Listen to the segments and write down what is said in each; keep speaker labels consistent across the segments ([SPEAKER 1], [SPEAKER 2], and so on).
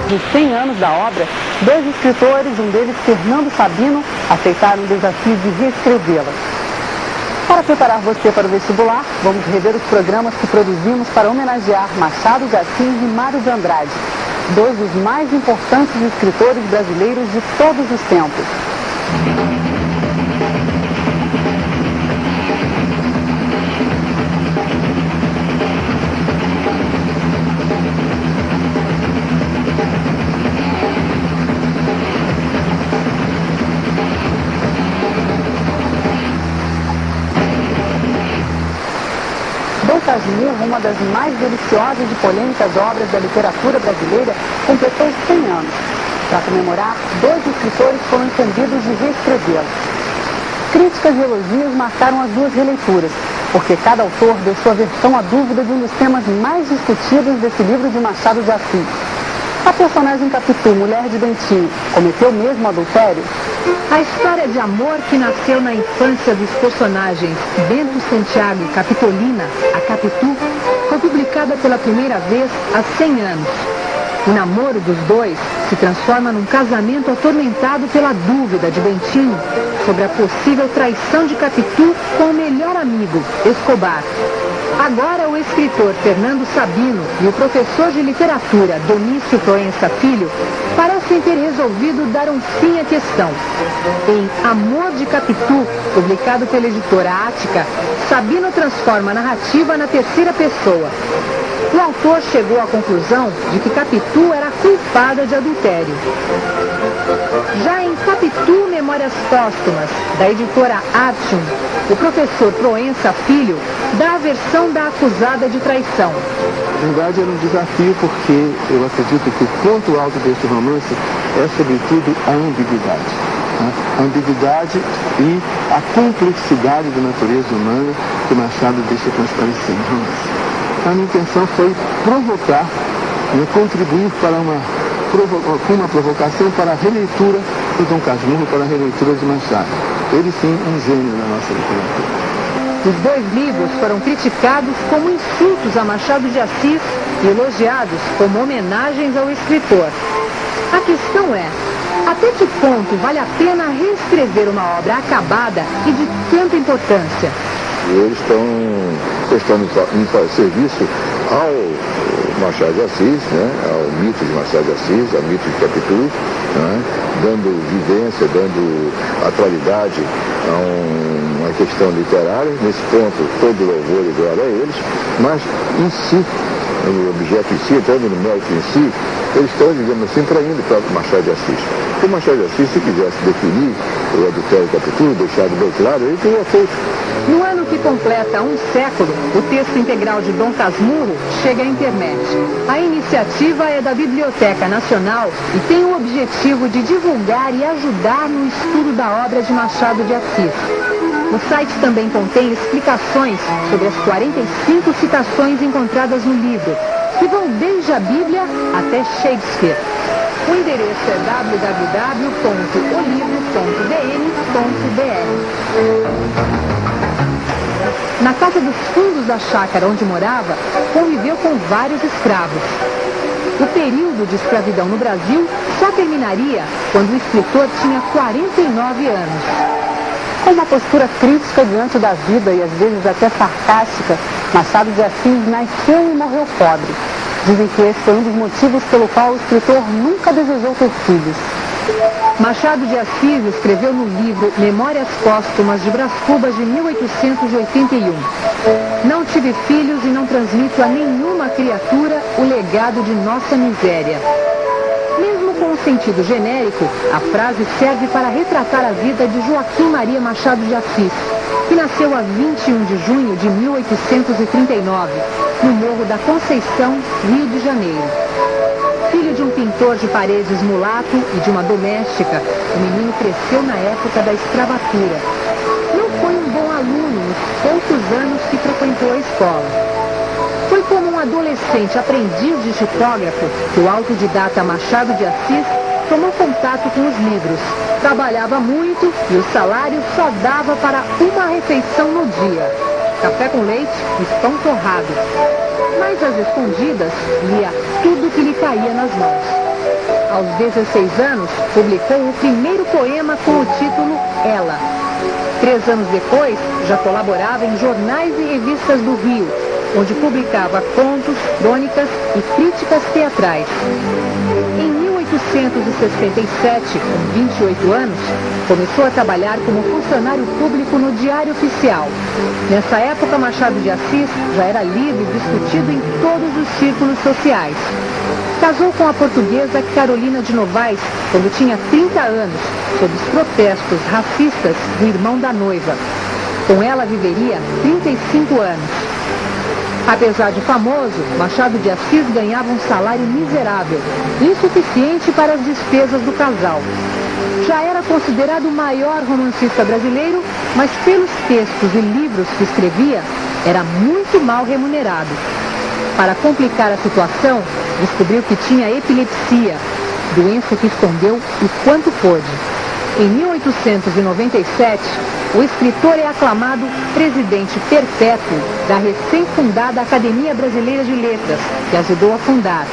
[SPEAKER 1] dos 100 anos da obra, 2 escritores, um deles Fernando Sabino, aceitaram o desafio de reescrevê-la. Para preparar você para o vestibular, vamos rever os programas que produzimos para homenagear Machado de Assis e Mário de Andrade, 2 dos mais importantes escritores brasileiros de todos os tempos. Dom Casmurro, uma das mais deliciosas e polêmicas obras da literatura brasileira, completou 100 anos. Para comemorar, 2 escritores foram incumbidos de reescrevê-la. Críticas e elogios marcaram as 2 releituras, porque cada autor deu sua versão à dúvida de um dos temas mais discutidos desse livro de Machado de Assis. A personagem Capitu, mulher de Bentinho, cometeu mesmo adultério?
[SPEAKER 2] A história de amor que nasceu na infância dos personagens Bento Santiago e Capitolina, a Capitu, foi publicada pela primeira vez há 100 anos. O namoro dos 2 se transforma num casamento atormentado pela dúvida de Bentinho sobre a possível traição de Capitu com o melhor amigo, Escobar. Agora o escritor Fernando Sabino e o professor de literatura Donício Proença Filho parecem ter resolvido dar um fim à questão. Em Amor de Capitu, publicado pela editora Ática, Sabino transforma a narrativa na terceira pessoa. O autor chegou à conclusão de que Capitu era culpada de adultério. Já em Capitu, Memórias Póstumas, da editora Artium, o professor Proença Filho dá a versão da acusada de traição.
[SPEAKER 3] Na verdade, era um desafio porque eu acredito que o ponto alto desse romance é, sobretudo, a ambiguidade. A ambiguidade e a complexidade da natureza humana que Machado deixa transparecer no romance. A minha intenção foi provocar, contribuir para uma provocação para a releitura do Dom Casmurro, para a releitura de Machado. Ele sim, um gênio na nossa literatura.
[SPEAKER 2] Os 2 livros foram criticados como insultos a Machado de Assis e elogiados como homenagens ao escritor. A questão é, até que ponto vale a pena reescrever uma obra acabada e de tanta importância?
[SPEAKER 4] Eles estão prestando serviço ao Machado de Assis, ao mito de Machado de Assis, ao mito de Capitu, dando vivência, dando atualidade a uma questão literária. Nesse ponto, todo louvor e glória a eles, mas em si, o objeto em si, entrando no mérito em si, eles estão, digamos assim, traindo o próprio Machado de Assis. Porque o Machado de Assis, se quisesse definir o adultério Capitu, deixado bem claro, ele teria feito.
[SPEAKER 2] No ano que completa 1 século, o texto integral de Dom Casmurro chega à internet. A iniciativa é da Biblioteca Nacional e tem o objetivo de divulgar e ajudar no estudo da obra de Machado de Assis. O site também contém explicações sobre as 45 citações encontradas no livro, que vão desde a Bíblia até Shakespeare. O endereço é www.olivro.bn.br. Na casa dos fundos da chácara onde morava, conviveu com vários escravos. O período de escravidão no Brasil só terminaria quando o escritor tinha 49 anos.
[SPEAKER 1] Com uma postura crítica diante da vida e às vezes até sarcástica, Machado de Assis nasceu e morreu pobre. Dizem que esse foi um dos motivos pelo qual o escritor nunca desejou ter filhos.
[SPEAKER 2] Machado de Assis escreveu no livro Memórias Póstumas de Brás Cubas de 1881. Não tive filhos e não transmito a nenhuma criatura o legado de nossa miséria. Mesmo com um sentido genérico, a frase serve para retratar a vida de Joaquim Maria Machado de Assis, que nasceu a 21 de junho de 1839, no Morro da Conceição, Rio de Janeiro. Filho de um pintor de paredes mulato e de uma doméstica, o menino cresceu na época da escravatura. Não foi um bom aluno nos poucos anos que frequentou a escola. Foi como um adolescente aprendiz de tipógrafo que o autodidata Machado de Assis tomou contato com os livros. Trabalhava muito e o salário só dava para uma refeição no dia: café com leite e pão torrado. Mas às escondidas, lia tudo que lhe caía nas mãos. Aos 16 anos, publicou o primeiro poema com o título Ela. 3 anos depois, já colaborava em jornais e revistas do Rio, onde publicava contos, crônicas e críticas teatrais. Em 1867, com 28 anos, começou a trabalhar como funcionário público no Diário Oficial. Nessa época, Machado de Assis já era lido e discutido em todos os círculos sociais. Casou com a portuguesa Carolina de Novaes quando tinha 30 anos, sob os protestos racistas do irmão da noiva. Com ela viveria 35 anos. Apesar de famoso, Machado de Assis ganhava um salário miserável, insuficiente para as despesas do casal. Já era considerado o maior romancista brasileiro, mas pelos textos e livros que escrevia, era muito mal remunerado. Para complicar a situação, descobriu que tinha epilepsia, doença que escondeu o quanto pôde. Em 1897, o escritor é aclamado presidente perpétuo da recém-fundada Academia Brasileira de Letras, que ajudou a fundar.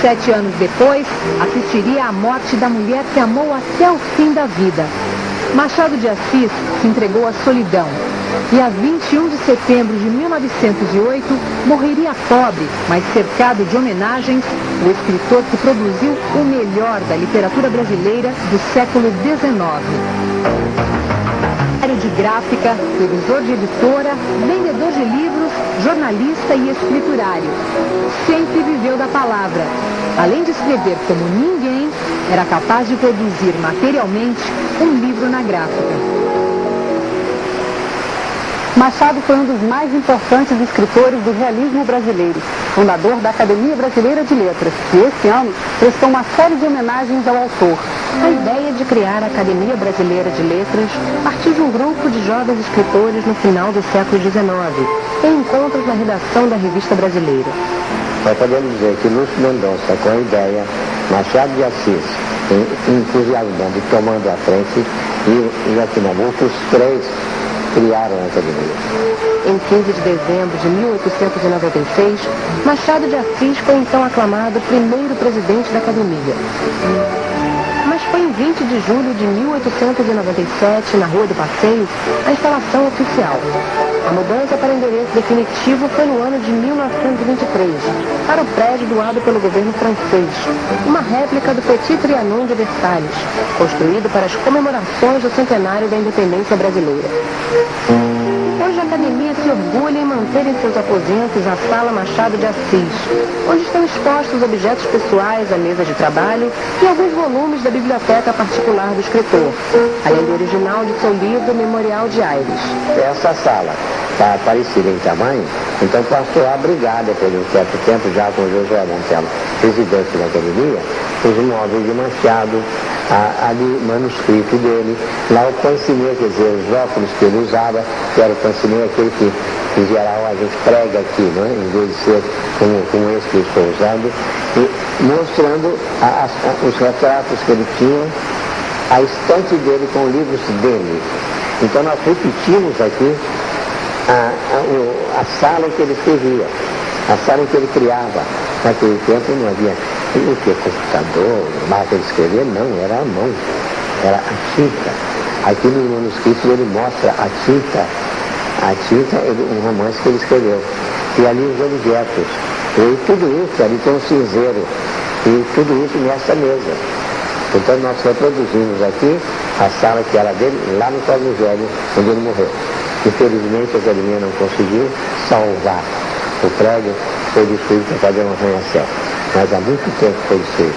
[SPEAKER 2] 7 anos depois, assistiria à morte da mulher que amou até o fim da vida. Machado de Assis se entregou à solidão e, a 21 de setembro de 1908, morreria pobre, mas cercado de homenagens, o escritor que produziu o melhor da literatura brasileira do século XIX. De gráfica, revisor de editora, vendedor de livros, jornalista e escriturário. Sempre viveu da palavra. Além de escrever como ninguém, era capaz de produzir materialmente um livro na gráfica.
[SPEAKER 1] Machado foi um dos mais importantes escritores do realismo brasileiro, fundador da Academia Brasileira de Letras, e esse ano prestou uma série de homenagens ao autor.
[SPEAKER 5] A ideia de criar a Academia Brasileira de Letras partiu de um grupo de jovens escritores no final do século XIX, em encontros na redação da Revista Brasileira.
[SPEAKER 6] Nós podemos dizer que Lúcio Mendonça, com a ideia, Machado de Assis, entusiasmando e tomando a frente, e Joaquim Nabuco, os 3 criaram a Academia.
[SPEAKER 5] Em 15 de dezembro de 1896, Machado de Assis foi então aclamado primeiro presidente da Academia. Mas foi em 20 de julho de 1897, na Rua do Passeio, a instalação oficial. A mudança para endereço definitivo foi no ano de 1923, para o prédio doado pelo governo francês, uma réplica do Petit Trianon de Versalhes, construído para as comemorações do centenário da independência brasileira. Hoje a Academia se orgulha em manter em seus aposentos a Sala Machado de Assis, onde estão expostos objetos pessoais, a mesa de trabalho e alguns volumes da biblioteca particular do escritor, além do original de seu livro Memorial de Aires.
[SPEAKER 6] Essa sala está parecida em tamanho, então passou a abrigar, depois de um certo tempo, já com Josué Montello, presidente da Academia, os móveis de Machado, ali manuscrito dele, lá o pancinê, quer dizer, os óculos que ele usava, que era o pancinê, aquele que em geral a gente prega aqui, não é? Em vez de ser como esse que eu estou usando, e mostrando os retratos que ele tinha, a estante dele com livros dele. Então nós repetimos aqui a sala em que ele escrevia, a sala em que ele criava. Naquele tempo não havia o que? Computador, máquina de escrever, não, era a mão, era a tinta. Aqui no manuscrito ele mostra a tinta um romance que ele escreveu. E ali os objetos. E tudo isso, ali tem um cinzeiro. E tudo isso nessa mesa. Então nós reproduzimos aqui a sala que era dele, lá no Cosmo Velho, onde ele morreu. Infelizmente a Academia não conseguiu salvar o prédio, foi destruído para fazer um arranha-céu. Mas há muito tempo foi destruído.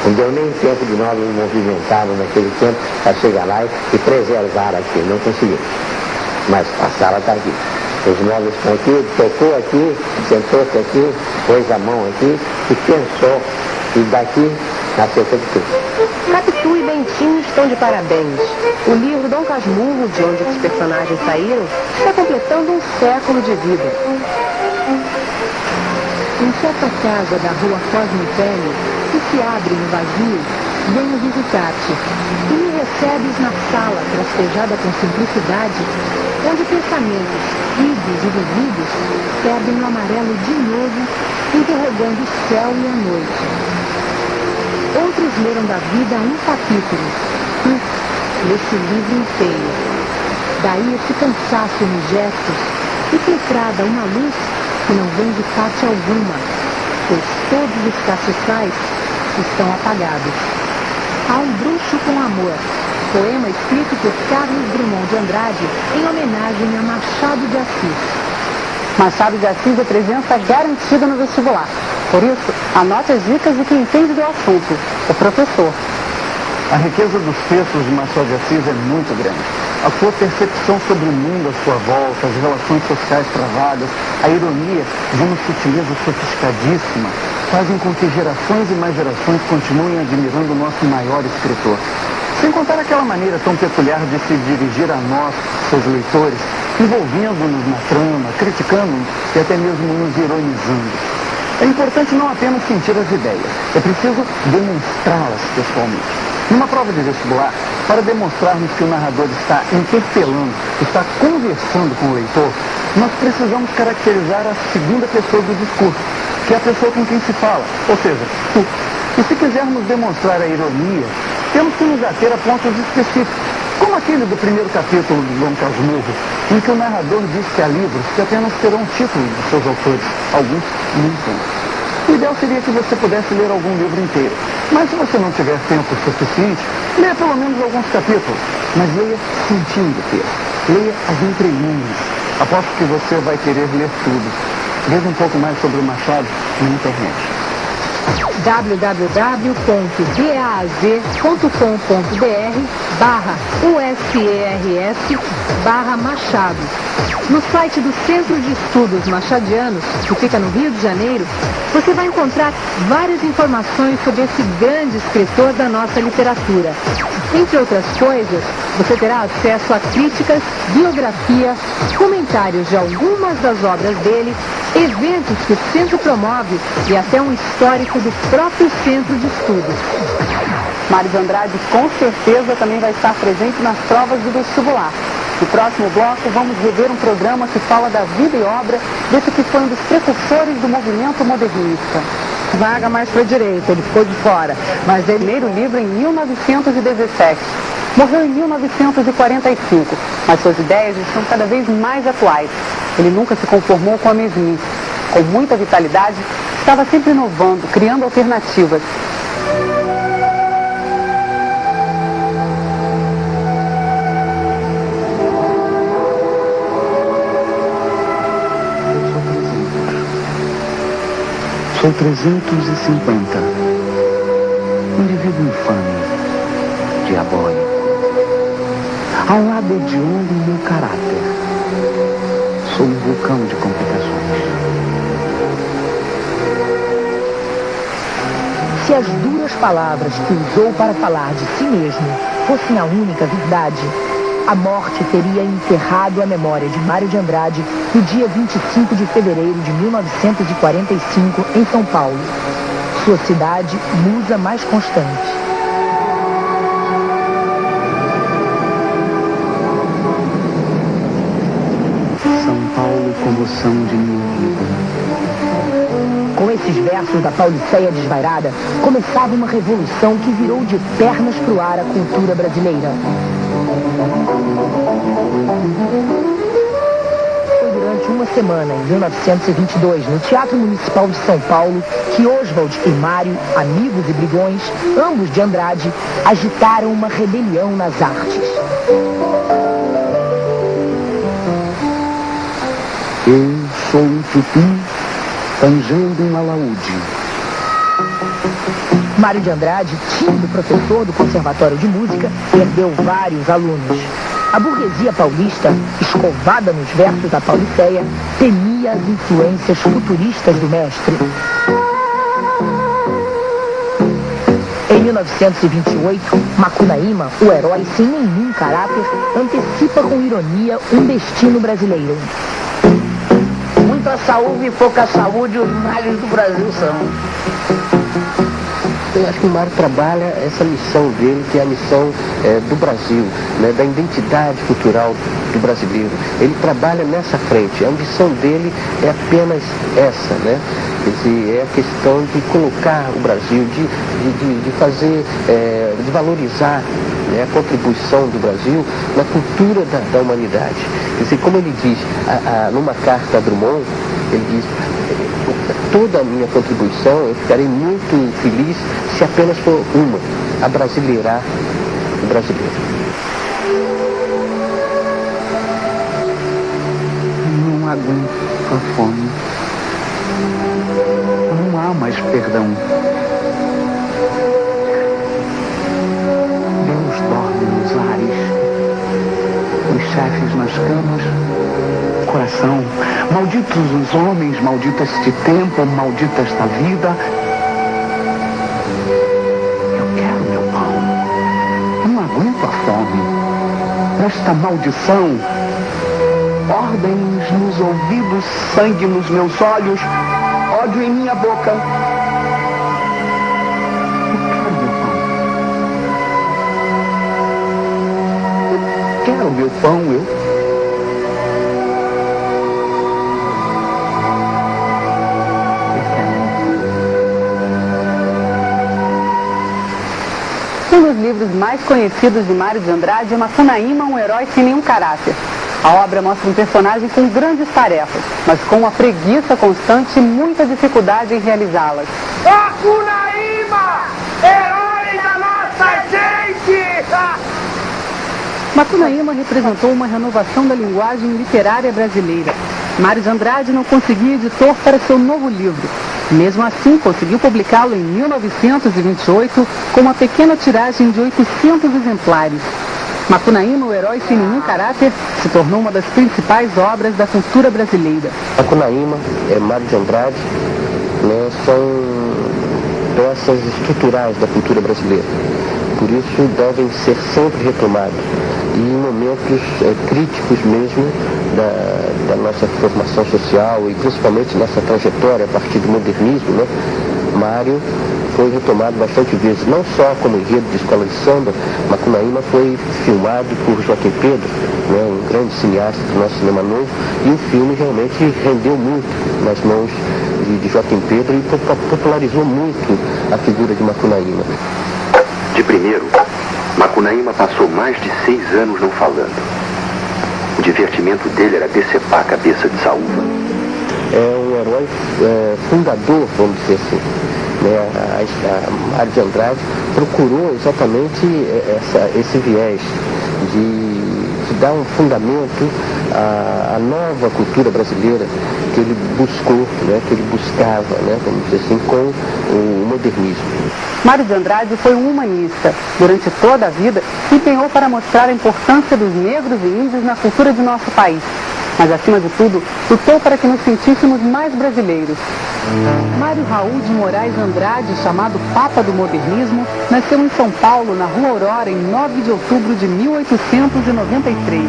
[SPEAKER 6] Não deu nem tempo de nós nos movimentarmos naquele tempo para chegar lá e preservar aquilo. Não conseguimos. Mas a sala está aqui. Os móveis estão aqui, tocou aqui, sentou-se aqui, pôs a mão aqui e pensou. E daqui nasceu tudo.
[SPEAKER 5] Capitu e Bentinho estão de parabéns. O livro Dom Casmurro, de onde os personagens saíram, está completando um século de vida.
[SPEAKER 2] Em certa casa da rua Cosmo Velho, que se abre no vazio, venho visitar-te e me recebes na sala trastejada com simplicidade, onde pensamentos idos e vividos perdem no amarelo de novo, interrogando o céu e a noite. Outros leram da vida um capítulo. Esse livro inteiro. Daí esse cansaço nos gestos e filtrada uma luz que não vem de parte alguma, pois todos os castiçais estão apagados. Há um bruxo com amor, poema escrito por Carlos Drummond de Andrade em homenagem a Machado de Assis.
[SPEAKER 1] Machado de Assis é presença garantida no vestibular. Por isso, anote as dicas de quem entende do assunto, o professor.
[SPEAKER 3] A riqueza dos textos de Machado de Assis é muito grande. A sua percepção sobre o mundo à sua volta, as relações sociais travadas, a ironia de uma sutileza sofisticadíssima, fazem com que gerações e mais gerações continuem admirando o nosso maior escritor. Sem contar aquela maneira tão peculiar de se dirigir a nós, seus leitores, envolvendo-nos na trama, criticando-nos e até mesmo nos ironizando. É importante não apenas sentir as ideias, é preciso demonstrá-las pessoalmente. Numa prova de vestibular, para demonstrarmos que o narrador está interpelando, está conversando com o leitor, nós precisamos caracterizar a segunda pessoa do discurso, que é a pessoa com quem se fala, ou seja, tu. E se quisermos demonstrar a ironia, temos que nos ater a pontos específicos, como aquele do primeiro capítulo do Dom Casmurro, em que o narrador diz que há livros que apenas terão título de seus autores, alguns nem têm. O ideal seria que você pudesse ler algum livro inteiro, mas se você não tiver tempo suficiente, leia pelo menos alguns capítulos, mas leia sentindo o texto, leia as entrelinhas. Aposto que você vai querer ler tudo. Veja um pouco mais sobre o Machado na internet.
[SPEAKER 2] www.daz.com.br/USERS/Machado. No site do Centro de Estudos Machadianos, que fica no Rio de Janeiro, você vai encontrar várias informações sobre esse grande escritor da nossa literatura. Entre outras coisas, você terá acesso a críticas, biografia, comentários de algumas das obras dele, eventos que o Centro promove e até um histórico do próprio Centro de Estudos.
[SPEAKER 1] Mário de Andrade com certeza também vai estar presente nas provas do vestibular. No próximo bloco, vamos rever um programa que fala da vida e obra desse que foi um dos precursores do movimento modernista.
[SPEAKER 2] Vaga mais para a direita, ele ficou de fora, mas ele...
[SPEAKER 1] Primeiro livro em 1917. Morreu em 1945, mas suas ideias estão cada vez mais atuais. Ele nunca se conformou com a mesmice. Com muita vitalidade, estava sempre inovando, criando alternativas.
[SPEAKER 3] Sou 350. Indivíduo infame, diabólico. Ao lado hediondo em meu caráter. Sou um vulcão de complicações.
[SPEAKER 7] Se as duras palavras que usou para falar de si mesmo fossem a única verdade, a morte teria enterrado a memória de Mário de Andrade no dia 25 de fevereiro de 1945, em São Paulo, sua cidade musa mais constante.
[SPEAKER 3] São Paulo, comoção de minha vida.
[SPEAKER 7] Com esses versos da Pauliceia desvairada, começava uma revolução que virou de pernas pro ar a cultura brasileira. Foi durante uma semana, em 1922, no Teatro Municipal de São Paulo, que Oswald e Mário, amigos e brigões, ambos de Andrade, agitaram uma rebelião nas artes.
[SPEAKER 3] Eu sou um tupi tangendo um alaúde.
[SPEAKER 7] Mário de Andrade, tímido professor do Conservatório de Música, perdeu vários alunos. A burguesia paulista, escovada nos versos da Pauliceia, temia as influências futuristas do mestre. Em 1928, Macunaíma, o herói sem nenhum caráter, antecipa com ironia um destino brasileiro.
[SPEAKER 6] Muita saúde e pouca saúde, os males do Brasil são. Eu acho que o Mário trabalha essa missão dele, que é a missão do Brasil, né, da identidade cultural do brasileiro. Ele trabalha nessa frente. A ambição dele é apenas essa, né? Quer dizer, é a questão de colocar o Brasil, de fazer, de valorizar, né, a contribuição do Brasil na cultura da humanidade. Quer dizer, como ele diz numa carta a Drummond, ele diz: toda a minha contribuição, eu ficarei muito feliz se apenas for uma, abrasileirar o brasileiro.
[SPEAKER 3] Não aguento a fome. Não há mais perdão. Deus dorme nos ares, os chefes nas camas, coração. Malditos os homens, maldito este tempo, maldita esta vida. Eu quero meu pão. Não aguento a fome. Esta maldição. Ordens nos ouvidos, sangue nos meus olhos, ódio em minha boca. Eu quero meu pão, eu.
[SPEAKER 1] Um dos livros mais conhecidos de Mário de Andrade é Macunaíma, um herói sem nenhum caráter. A obra mostra um personagem com grandes tarefas, mas com uma preguiça constante e muita dificuldade em realizá-las.
[SPEAKER 8] Macunaíma, herói da nossa gente!
[SPEAKER 1] Macunaíma representou uma renovação da linguagem literária brasileira. Mário de Andrade não conseguia editor para seu novo livro. Mesmo assim, conseguiu publicá-lo em 1928 com uma pequena tiragem de 800 exemplares. Macunaíma, o herói sem nenhum caráter, se tornou uma das principais obras da cultura brasileira.
[SPEAKER 6] Macunaíma, Mário de Andrade, né, são peças estruturais da cultura brasileira. Por isso devem ser sempre retomados. E em momentos críticos mesmo da nossa formação social e principalmente nessa trajetória a partir do modernismo, né, Mário foi retomado bastante vezes, não só como enredo de escola de samba. Macunaíma foi filmado por Joaquim Pedro, né, um grande cineasta do nosso cinema novo, e o filme realmente rendeu muito nas mãos de Joaquim Pedro e popularizou muito a figura de Macunaíma.
[SPEAKER 9] De primeiro, Macunaíma passou mais de 6 anos não falando. O divertimento dele era decepar a cabeça de Saúva.
[SPEAKER 6] É um herói fundador, vamos dizer assim. A Mário de Andrade procurou exatamente esse viés de dar um fundamento à nova cultura brasileira que ele buscou, né, que ele buscava, né, vamos dizer assim, com o modernismo.
[SPEAKER 1] Mário de Andrade foi um humanista. Durante toda a vida, se empenhou para mostrar a importância dos negros e índios na cultura de nosso país. Mas, acima de tudo, lutou para que nos sentíssemos mais brasileiros. Mário Raul de Moraes Andrade, chamado Papa do Modernismo, nasceu em São Paulo, na Rua Aurora, em 9 de outubro de 1893.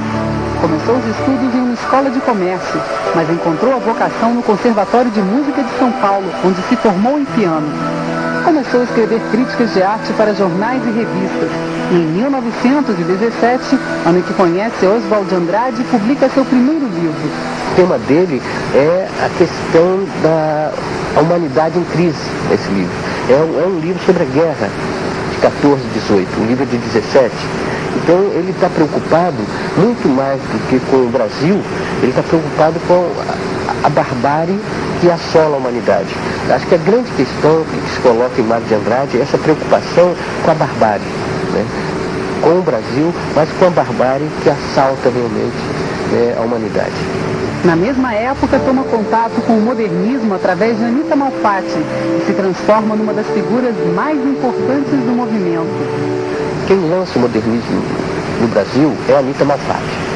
[SPEAKER 1] Começou os estudos em uma escola de comércio, mas encontrou a vocação no Conservatório de Música de São Paulo, onde se formou em piano. Começou a escrever críticas de arte para jornais e revistas. E em 1917, ano em que conhece Oswald de Andrade, publica seu primeiro livro.
[SPEAKER 6] O tema dele é a questão da humanidade em crise, esse livro. É um livro sobre a guerra de 14 e 18, um livro de 17. Então ele está preocupado muito mais do que com o Brasil, ele está preocupado com a barbárie que assola a humanidade. Acho que a grande questão que se coloca em Mário de Andrade é essa preocupação com a barbárie, né? Com o Brasil, mas com a barbárie que assalta realmente, né, a humanidade.
[SPEAKER 1] Na mesma época, toma contato com o modernismo através de Anita Malfatti e se transforma numa das figuras mais importantes do movimento.
[SPEAKER 6] Quem lança o modernismo no Brasil é a Anita Malfatti.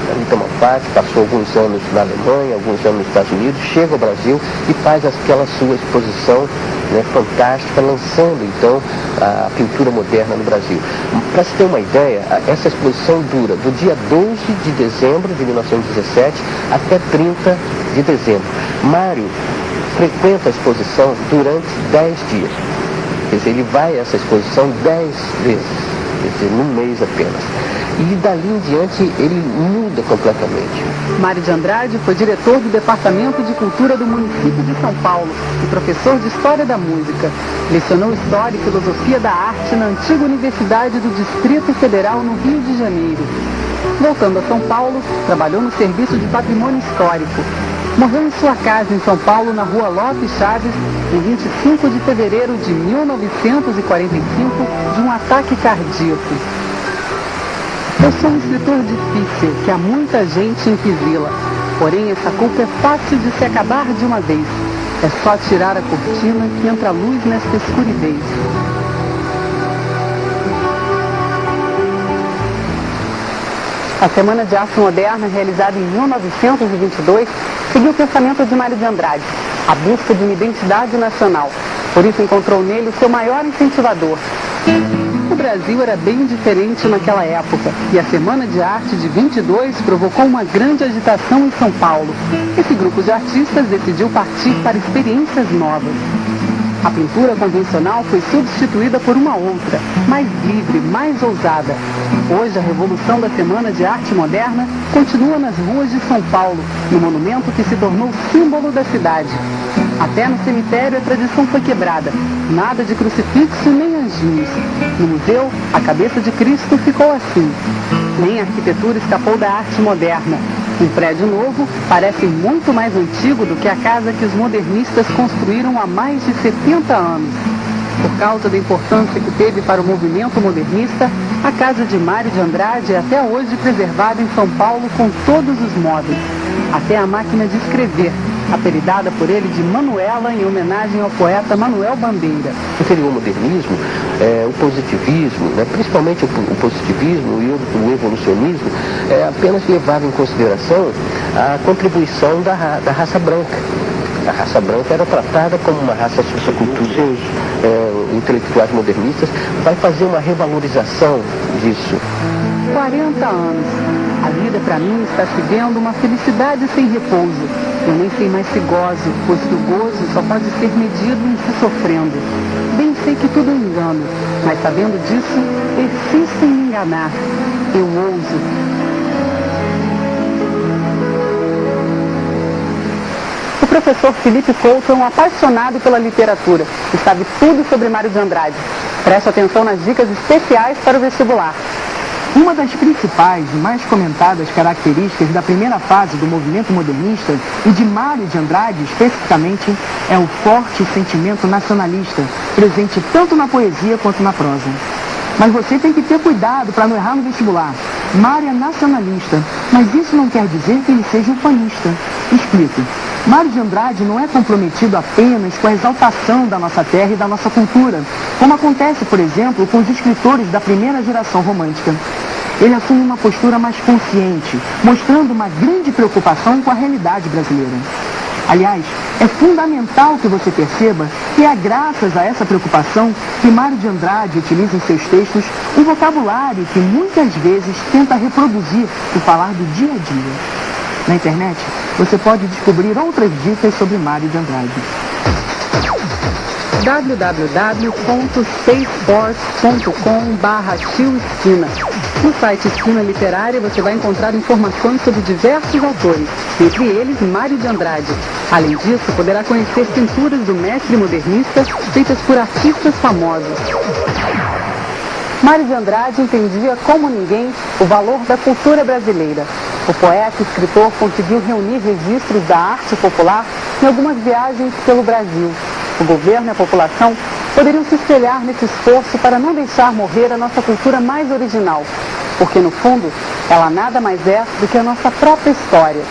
[SPEAKER 6] Anita Malfatti passou alguns anos na Alemanha, alguns anos nos Estados Unidos, chega ao Brasil e faz aquela sua exposição, né, fantástica, lançando então a pintura moderna no Brasil. Para se ter uma ideia, essa exposição dura do dia 12 de dezembro de 1917 até 30 de dezembro. Mário frequenta a exposição durante 10 dias. Quer dizer, ele vai a essa exposição 10 vezes, quer dizer, num mês apenas. E dali em diante ele muda completamente.
[SPEAKER 1] Mário de Andrade foi diretor do Departamento de Cultura do município de São Paulo e professor de História da Música. Lecionou História e Filosofia da Arte na antiga Universidade do Distrito Federal, no Rio de Janeiro. Voltando a São Paulo, trabalhou no Serviço de Patrimônio Histórico. Morreu em sua casa em São Paulo, na Rua Lopes Chaves, em 25 de fevereiro de 1945, de um ataque cardíaco. Eu sou um escritor difícil, que há muita gente inquisila. Porém, essa culpa é fácil de se acabar de uma vez. É só tirar a cortina que entra a luz nesta escuridez. A Semana de Arte Moderna, realizada em 1922, seguiu o pensamento de Mário de Andrade, a busca de uma identidade nacional. Por isso encontrou nele o seu maior incentivador. O Brasil era bem diferente naquela época e a Semana de Arte de 22 provocou uma grande agitação em São Paulo. Esse grupo de artistas decidiu partir para experiências novas. A pintura convencional foi substituída por uma outra, mais livre, mais ousada. Hoje, a revolução da Semana de Arte Moderna continua nas ruas de São Paulo, no monumento que se tornou símbolo da cidade. Até no cemitério a tradição foi quebrada. Nada de crucifixo nem anjinhos. No museu, a cabeça de Cristo ficou assim. Nem a arquitetura escapou da arte moderna. Um prédio novo parece muito mais antigo do que a casa que os modernistas construíram há mais de 70 anos. Por causa da importância que teve para o movimento modernista, a casa de Mário de Andrade é até hoje preservada em São Paulo com todos os móveis. Até a máquina de escrever, apelidada por ele de Manuela, em homenagem ao poeta Manuel Bandeira.
[SPEAKER 6] O modernismo, o positivismo, né, principalmente o positivismo e o evolucionismo, apenas levavam em consideração a contribuição da raça branca. A raça branca era tratada como uma raça sociocultural. Intelectuais modernistas vai fazer uma revalorização disso.
[SPEAKER 1] 40 anos. A vida para mim está se vendo uma felicidade sem repouso. Eu nem sei mais se gozo, pois que o gozo só pode ser medido em se sofrendo. Bem sei que tudo é engano, mas sabendo disso, persisto em me enganar. Eu ouso. O professor Felipe Couto é um apaixonado pela literatura e sabe tudo sobre Mário de Andrade. Preste atenção nas dicas especiais para o vestibular.
[SPEAKER 10] Uma das principais e mais comentadas características da primeira fase do movimento modernista e de Mário de Andrade especificamente é o forte sentimento nacionalista, presente tanto na poesia quanto na prosa. Mas você tem que ter cuidado para não errar no vestibular. Mário é nacionalista, mas isso não quer dizer que ele seja ufanista. Explico. Mário de Andrade não é comprometido apenas com a exaltação da nossa terra e da nossa cultura, como acontece, por exemplo, com os escritores da primeira geração romântica. Ele assume uma postura mais consciente, mostrando uma grande preocupação com a realidade brasileira. Aliás, é fundamental que você perceba que é graças a essa preocupação que Mário de Andrade utiliza em seus textos um vocabulário que muitas vezes tenta reproduzir o falar do dia a dia. Na internet, você pode descobrir outras dicas sobre Mário de Andrade.
[SPEAKER 1] www.salesforce.com/Tio Esquina. No site Esquina Literária você vai encontrar informações sobre diversos autores, entre eles Mário de Andrade. Além disso, poderá conhecer pinturas do mestre modernista feitas por artistas famosos. Mário de Andrade entendia como ninguém o valor da cultura brasileira. O poeta e escritor conseguiu reunir registros da arte popular em algumas viagens pelo Brasil. O governo e a população poderiam se espelhar nesse esforço para não deixar morrer a nossa cultura mais original, porque no fundo ela nada mais é do que a nossa própria história.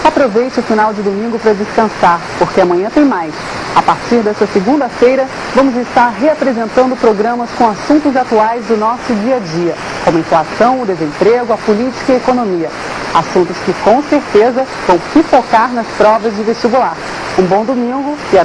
[SPEAKER 1] Aproveite o final de domingo para descansar, porque amanhã tem mais. A partir dessa segunda-feira, vamos estar reapresentando programas com assuntos atuais do nosso dia a dia, como a inflação, o desemprego, a política e a economia. Assuntos que com certeza vão pipocar nas provas de vestibular. Um bom domingo e até